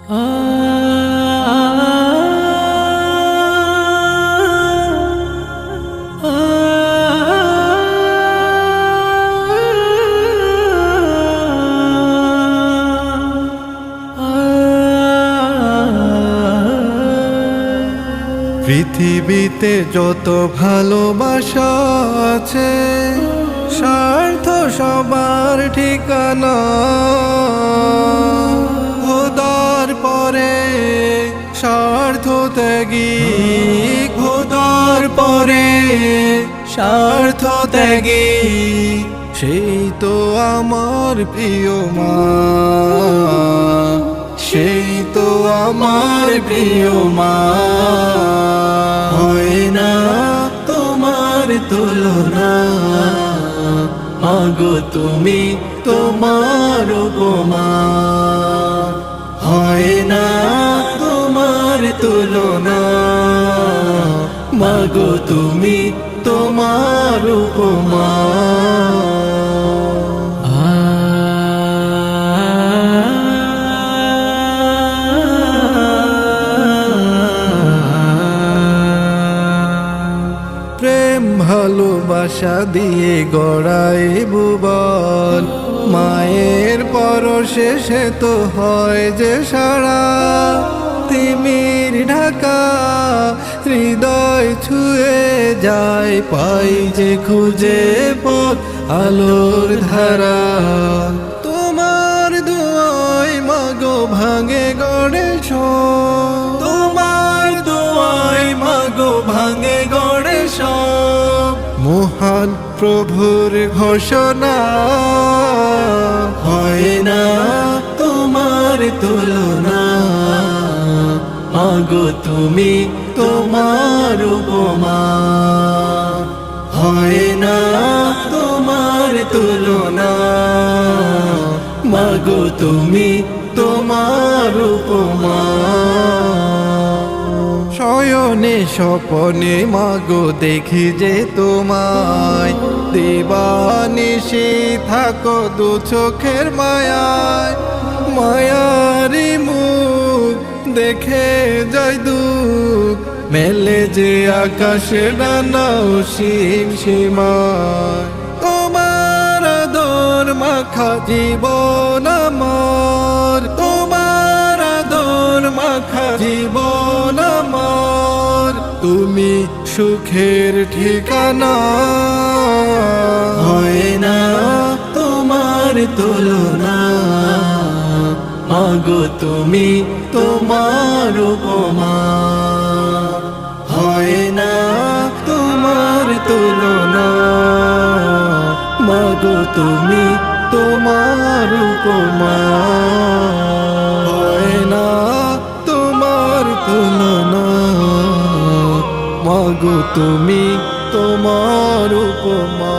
পৃথিবীতে যত ভালোবাসা আছে স্বার্থ সবার ঠিকানা। খোদার পরে স্বার্থ ত্যাগী, খোদার পরে স্বার্থ ত্যাগী, সেই তো আমার প্রিয় মা, সেই তো আমার প্রিয় মা। হয় না তোমার তুলনা, মাগো তুমি তোমার উপমা। হয় না তোমার তুলনা, মাগো তুমি তোমার উপমা। প্রেম ভালোবাসা দিয়ে গড়াই ভুবন, মায়ের পরশে সে তো হয় যে সারা। তিমির ঢাকা হৃদয় ছুঁয়ে যায়, পাই যে খুঁজে পথ আলোর ধারা। তোমার দুয়ায় মাগো ভাঙে গণেশ, তোমার দুয়ায় মাগো ভাঙে গণেশ। মহান প্রভুর ঘোষণা, হয় না তোমার তুলনা, মাগো তুমি তোমার উপমা। হয় না তোমার তুলনা, মাগো তুমি তোমার উপমা। শয়নে স্বপনে মাগো দেখি যে তোমায়, দিবানিশি থাকো দু চোখের মায়ায়। মায়ারি মুখ দেখে যায় দুঃখ, মেলে যে আকাশে ডানা অসীম সীমায়। তোমার আদর মাখা জীবন আমার, তোমার আদর মাখা জীবন আমার। তুমি সুখের ঠিকানা, হয় না তোমার তুলনা, মাগো তুমি তোমার উপমা। হয় না তোমার তুলনা, মাগো তুমি তোমার উপমা। হয় না তোমার তুলনা, মাগো তুমি তোমার উপমা।